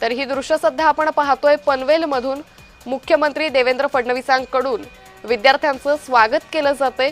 तर ही दृश्य सध्या आपण पाहतोय पनवेलमधून मुख्यमंत्री देवेंद्र फडणवीसांकडून विद्यार्थ्यांचं स्वागत केलं जाते।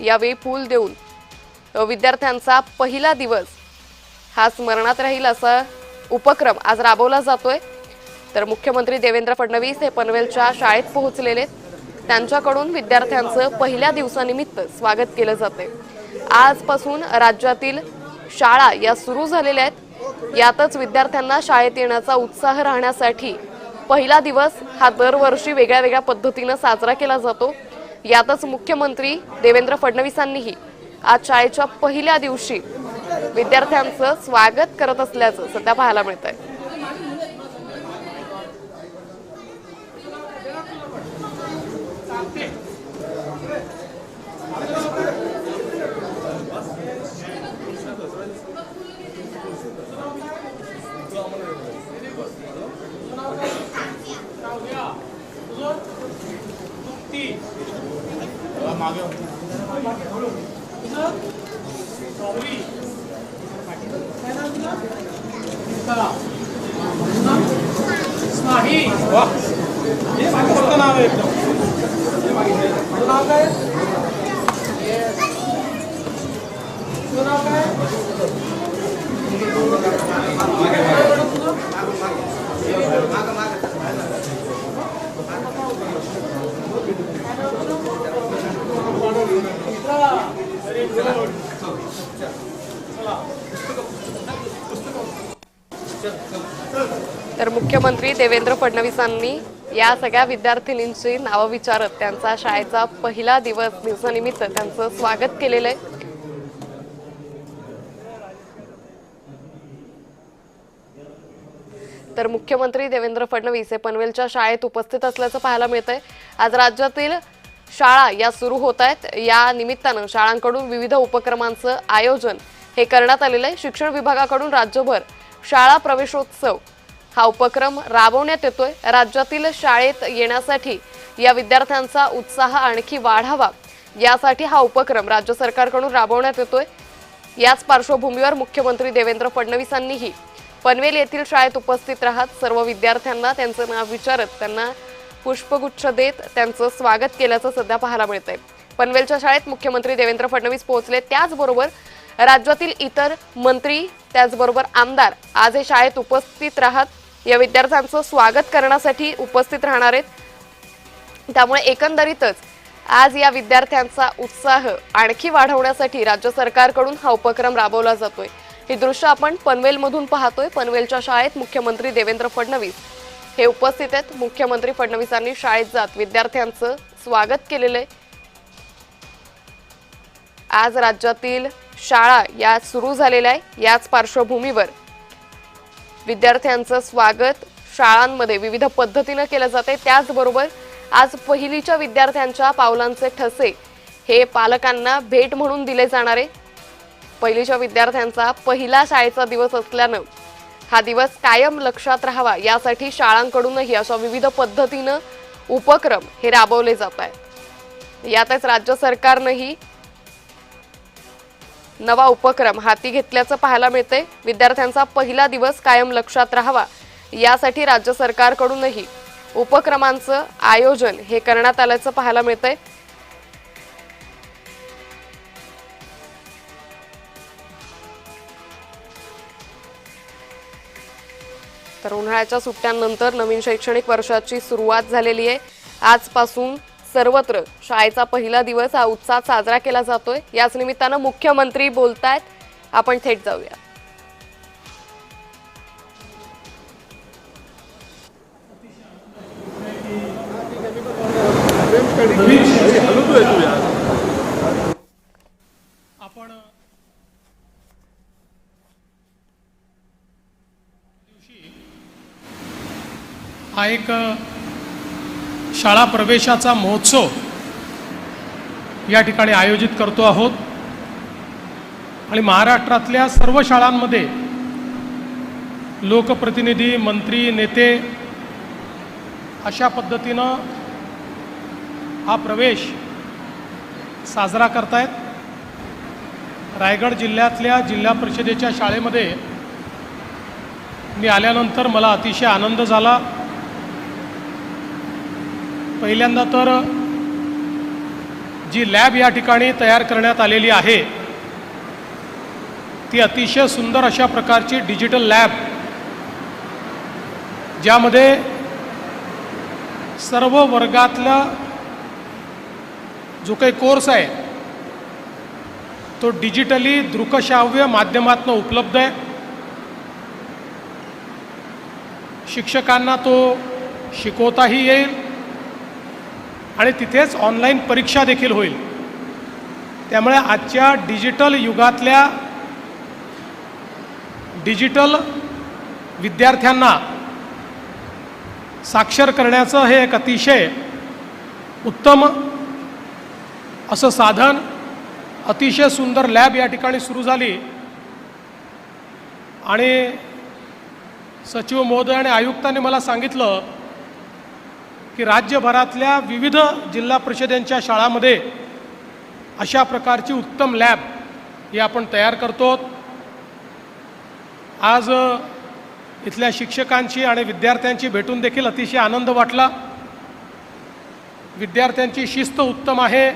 यावेळी फूल देऊन विद्यार्थ्यांचा पहिला दिवस हा स्मरणात राहील असा उपक्रम आज राबवला जातोय। तर मुख्यमंत्री देवेंद्र फडणवीस हे पनवेलच्या शाळेत पोहोचलेले, त्यांच्याकडून विद्यार्थ्यांचं पहिल्या दिवसानिमित्त स्वागत केलं जाते। आजपासून राज्यातील शाळा या सुरू झालेल्या आहेत। यातच विद्यार्थ्यांना शाळेत येण्याचा उत्साह राहण्यासाठी पहिला दिवस हा दरवर्षी वेगळ्या वेगळ्या पद्धतीने साजरा केला जातो। यातच मुख्यमंत्री देवेंद्र फडणवीसांनीही आज शाळेच्या पहिल्या दिवशी विद्यार्थ्यांचं स्वागत करत असल्याचं सध्या पाहायला मिळतंय। तर मुख्यमंत्री देवेंद्र फडणवीसांनी या सगळ्या विद्यार्थिनींची नावं विचारत त्यांचा शाळेचा पहिला दिवसानिमित्त त्यांचं स्वागत केलेलं आहे। तर मुख्यमंत्री देवेंद्र फडणवीस हे पनवेलच्या शाळेत उपस्थित असल्याचं पाहायला मिळतंय। आज राज्यातील शाळा या सुरू होत आहेत। या निमित्तानं शाळांकडून विविध उपक्रमांचं आयोजन हे करण्यात आलेलं आहे। शिक्षण विभागाकडून राज्यभर शाळा प्रवेशोत्सव हा उपक्रम राबवण्यात येतोय। राज्यातील शाळेत येण्यासाठी या विद्यार्थ्यांचा उत्साह आणखी वाढावा यासाठी हा उपक्रम राज्य सरकारकडून राबवण्यात येतोय। याच पार्श्वभूमीवर मुख्यमंत्री देवेंद्र फडणवीसांनीही पनवेल येथील शाळेत उपस्थित राहत सर्व विद्यार्थ्यांना त्यांचं नाव विचारत त्यांना पुष्पगुच्छ देत त्यांचं स्वागत केल्याचं सध्या पाहायला मिळतंय। पनवेलच्या शाळेत मुख्यमंत्री देवेंद्र फडणवीस पोहोचले, त्याचबरोबर राज्यातील इतर मंत्री त्याचबरोबर आमदार आज हे शाळेत उपस्थित राहत या विद्यार्थ्यांचं स्वागत करण्यासाठी उपस्थित राहणार आहेत। त्यामुळे एकंदरीतच आज या विद्यार्थ्यांचा उत्साह आणखी वाढवण्यासाठी राज्य सरकारकडून हा उपक्रम राबवला जातोय। हे दृश्य आपण पनवेलमधून पाहतोय। पनवेलच्या शाळेत मुख्यमंत्री देवेंद्र फडणवीस हे उपस्थित आहेत। मुख्यमंत्री फडणवीसांनी शाळेत जात विद्यार्थ्यांचं स्वागत केलेलं आहे। आज राज्यातील शाळा या सुरू झालेल्या आहे। याच पार्श्वभूमीवर विद्यार्थ्यांचं स्वागत शाळांमध्ये विविध पद्धतीने केलं जाते। त्याचबरोबर आज पहिलीच्या विद्यार्थ्यांच्या पावलांचे ठसे हे पालकांना भेट म्हणून दिले जाणार आहे। पहिलीच्या विद्यार्थ्यांचा पहिला शाळेचा दिवस असल्यानं हा दिवस कायम लक्षात राहावा यासाठी शाळांकडूनही अशा विविध पद्धतीने उपक्रम हे राबवले जात आहेत। यातच राज्य सरकारनेही नवा उपक्रम हाती घेतल्याचं पाहायला मिळते। विद्यार्थ्यांचा पहिला दिवस कायम लक्षात राहावा यासाठी राज्य सरकारकडूनही उपक्रमांचं आयोजन हे करण्यात आल्याचं पाहायला मिळतंय। तर उन्हाळ्याच्या सुट्ट्यांनंतर नवीन शैक्षणिक वर्षाची सुरुवात झालेली आहे। आजपासून सर्वत्र शाळेचा पहिला दिवस हा उत्साहात साजरा केला जातोय। याच निमित्तानं मुख्यमंत्री बोलतायत, आपण थेट जाऊया। आपण हा एक शाळा प्रवेशाचा महोत्सव या ठिकाणी आयोजित करतो आहोत आणि महाराष्ट्रातल्या सर्व शाळांमध्ये लोकप्रतिनिधी, मंत्री, नेते अशा पद्धतीनं हा प्रवेश साजरा करतायत। रायगड जिल्ह्यातल्या जिल्हा परिषदेच्या शाळेमध्ये मी आल्यानंतर मला अतिशय आनंद झाला। पहिल्यांदा तर जी लॅब या ठिकाणी तयार करण्यात आलेली आहे ती अतिशय सुंदर अशा प्रकारची डिजिटल लॅब, ज्यामध्ये सर्व वर्गातला जो काही कोर्स आहे तो डिजिटली दृकश्राव्य माध्यमातून उपलब्ध आहे। शिक्षकांना तो शिकवताही येईल आणि तिथेच ऑनलाईन परीक्षा देखील होईल। त्यामुळे आजच्या डिजिटल युगातल्या डिजिटल विद्यार्थ्यांना साक्षर करण्याचं हे एक अतिशय उत्तम असं साधन, अतिशय सुंदर लॅब या ठिकाणी सुरू झाली आणि सचिव महोदय आणि आयुक्तांनी मला सांगितलं की राज्यभरातल्या विविध जिल्हा परिषदेच्या शाळांमध्ये अशा प्रकारची उत्तम लॅब ही आपण तयार करतो। आज इथल्या शिक्षकांची आणि विद्यार्थ्यांची भेटून देखील अतिशय आनंद वाटला। विद्यार्थ्यांची शिस्त उत्तम आहे,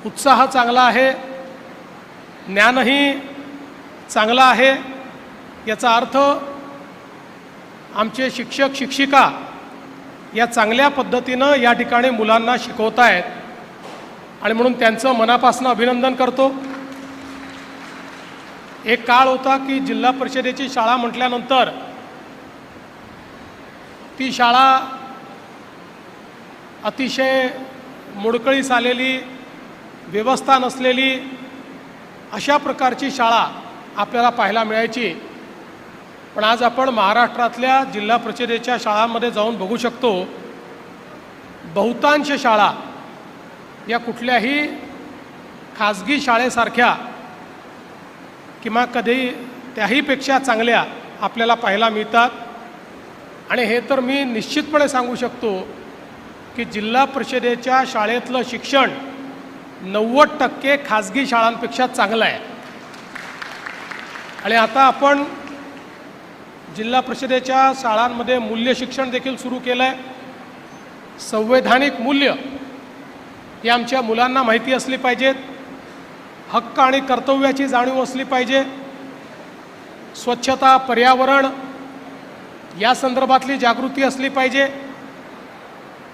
उत्साह चांगला आहे, ज्ञानही चांगलं आहे। याचा अर्थ आमचे शिक्षक शिक्षिका या चांगल्या पद्धतीनं या ठिकाणी मुलांना शिकवत आहेत आणि म्हणून त्यांचं मनापासून अभिनंदन करतो। एक काळ होता की जिल्हा परिषदेची शाळा म्हटल्यानंतर ती शाळा अतिशय मोडकळीस आलेली, व्यवस्था नसलेली अशा प्रकारची शाळा आपल्याला पाहायला मिळायची। पण आज आपण महाराष्ट्रातल्या जिल्हा परिषदेच्या शाळांमध्ये जाऊन बघू शकतो, बहुतांश शाळा या कुठल्याही खाजगी शाळेसारख्या किंवा कधी त्याहीपेक्षा चांगल्या आपल्याला पाहायला मिळतात। आणि हे तर मी निश्चितपणे सांगू शकतो की जिल्हा परिषदेच्या शाळेतलं शिक्षण 90% खाजगी शाळांपेक्षा चांगलं आहे। आणि आता आपण जिल्हा परिषदेच्या शाळांमध्ये मूल्य शिक्षण देखील सुरू केलं आहे। संवैधानिक मूल्य ही आमच्या मुलांना माहिती असली पाहिजेत, हक्क आणि कर्तव्याची जाणीव असली पाहिजे, स्वच्छता, पर्यावरण या संदर्भातली जागृती असली पाहिजे।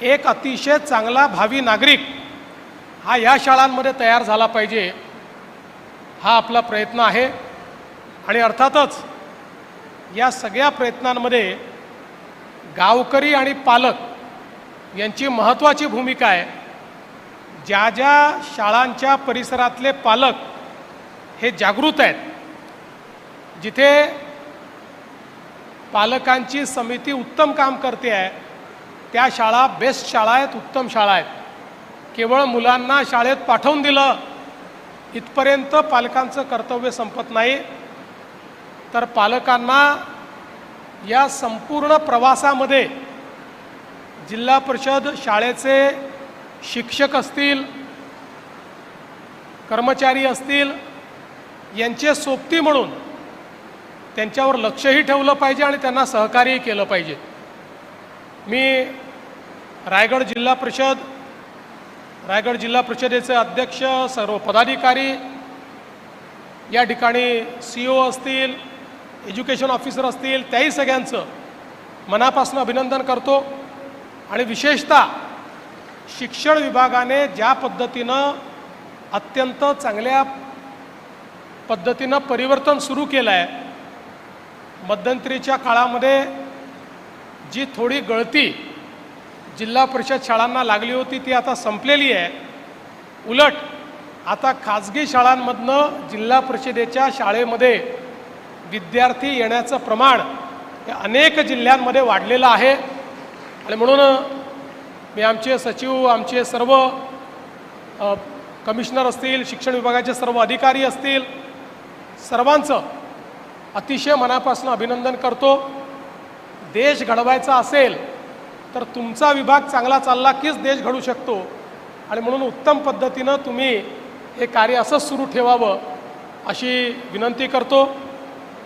एक अतिशय चांगला भावी नागरिक हा या शाळांमध्ये तयार झाला पाहिजे, हा आपला प्रयत्न आहे। आणि अर्थातच या सगळ्या प्रयत्नांमध्ये गावकरी आणि पालक यांची महत्त्वाची भूमिका आहे। ज्या ज्या शाळांच्या परिसरातले पालक हे जागृत आहेत, जिथे पालकांची समिती उत्तम काम करते आहे, त्या शाळा बेस्ट शाळा आहेत, उत्तम शाळा आहेत। केवळ मुलांना शाळेत पाठवून दिलं इथपर्यंत पालकांचं कर्तव्य संपत नाही, तर पालकांना या संपूर्ण प्रवासामध्ये जिल्हा परिषद शाळेचे शिक्षक असतील, कर्मचारी असतील, यांचे सोबती म्हणून त्यांच्यावर लक्षही ठेवलं पाहिजे आणि त्यांना सहकार्यही केलं पाहिजे। मी रायगड जिल्हा परिषदेचे अध्यक्ष, सर्व पदाधिकारी, या ठिकाणी CEO असतील, एज्युकेशन ऑफिसर असतील, त्याही सगळ्यांचं मनापासून अभिनंदन करतो। आणि विशेषतः शिक्षण विभागाने ज्या पद्धतीनं अत्यंत चांगल्या पद्धतीनं परिवर्तन सुरू केलं आहे, मध्यंतरीच्या काळामध्ये जी थोडी गळती जिल्हा परिषद शाळांना लागली होती ती आता संपलेली आहे। उलट आता खाजगी शाळांमधनं जिल्हा परिषदेच्या शाळेमध्ये विद्यार्थी येण्याचं प्रमाण हे अनेक जिल्ह्यांमध्ये वाढलेलं आहे। आणि म्हणून मी आमचे सचिव, आमचे सर्व कमिशनर असतील, शिक्षण विभागाचे सर्व अधिकारी असतील, सर्वांचं अतिशय मनापासून अभिनंदन करतो। देश घडवायचा असेल तर तुमचा विभाग चांगला चालला कीच देश घडू शकतो। आणि म्हणून उत्तम पद्धतीनं तुम्ही हे कार्य असंच सुरू ठेवावं अशी विनंती करतो।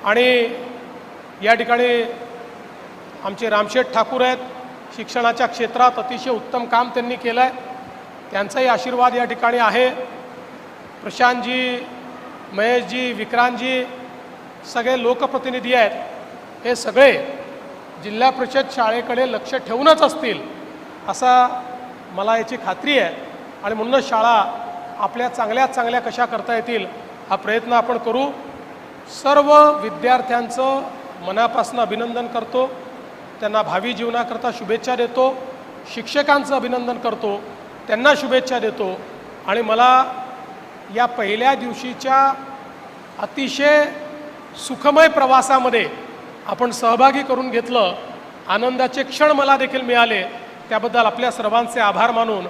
आणि या ठिकाणी आमचे रामशेठ ठाकूर आहेत, शिक्षणाच्या क्षेत्रात अतिशय उत्तम काम त्यांनी केलं आहे, त्यांचाही आशीर्वाद या ठिकाणी आहे. प्रशांतजी, महेशजी, विक्रांतजी सगळे लोकप्रतिनिधी आहेत, हे सगळे जिल्हा परिषद शाळेकडे लक्ष ठेवूनच असतील असा मला याची खात्री आहे. आणि म्हणूनच शाळा आपल्या चांगल्यात चांगल्या कशा करता येतील हा प्रयत्न आपण करू. सर्व विद्यार्थ्यांचं मनापासून अभिनंदन करतो, त्यांना भावी जीवनाकरता शुभेच्छा देतो. शिक्षकांचं अभिनंदन करतो, त्यांना शुभेच्छा देतो. आणि मला या पहिल्या दिवशीच्या अतिशय सुखमय प्रवासामध्ये आपण सहभागी करून घेतलं, आनंदाचे क्षण मला देखील मिळाले, त्याबद्दल आपल्या सर्वांचे आभार मानून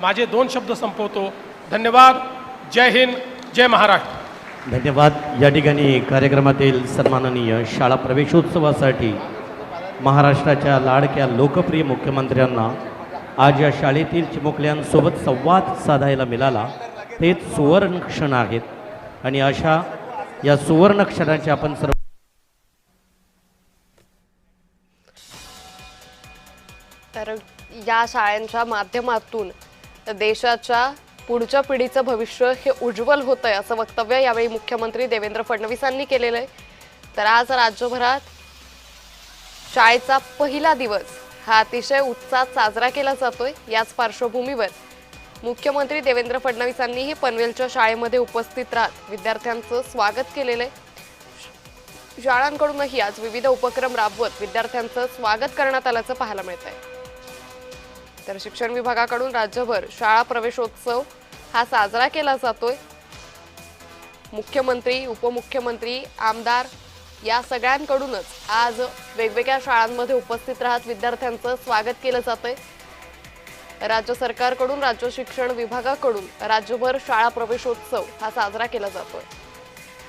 माझे 2 शब्द संपवतो. धन्यवाद. जय हिंद, जय महाराष्ट्र. धन्यवाद. या ठिकाणी कार्यक्रमातील सन्माननीय शाळा प्रवेशोत्सवासाठी महाराष्ट्राच्या लाडक्या लोकप्रिय मुख्यमंत्र्यांना आज या शाळेतील चिमुकल्यांसोबत संवाद साधायला मिळाला, तेच सुवर्ण क्षण आहेत. आणि अशा या सुवर्ण क्षणाचे आपण सर्व तर या शाळांच्या माध्यमातून देशाच्या पुढच्या पिढीचं भविष्य हे उज्ज्वल होतंय असं वक्तव्य यावेळी मुख्यमंत्री देवेंद्र फडणवीसांनी केलेलं आहे. तर आज राज्यभरात शाळेचा पहिला दिवस हा अतिशय उत्साहात साजरा केला जातोय. याच पार्श्वभूमीवर मुख्यमंत्री देवेंद्र फडणवीसांनीही पनवेलच्या शाळेमध्ये उपस्थित राहत विद्यार्थ्यांचं स्वागत केलेलं आहे. शाळांकडूनही आज विविध उपक्रम राबवत विद्यार्थ्यांचं स्वागत करण्यात आल्याचं पाहायला मिळत आहे. तर शिक्षण विभागाकडून राज्यभर शाळा प्रवेशोत्सव हा साजरा केला जातोय. मुख्यमंत्री, उपमुख्यमंत्री, आमदार या सगळ्यांकडूनच आज वेगवेगळ्या शाळांमध्ये उपस्थित राहत विद्यार्थ्यांचं स्वागत केलं जातंय. राज्य सरकारकडून, राज्य शिक्षण विभागाकडून राज्यभर शाळा प्रवेशोत्सव हा साजरा केला जातोय.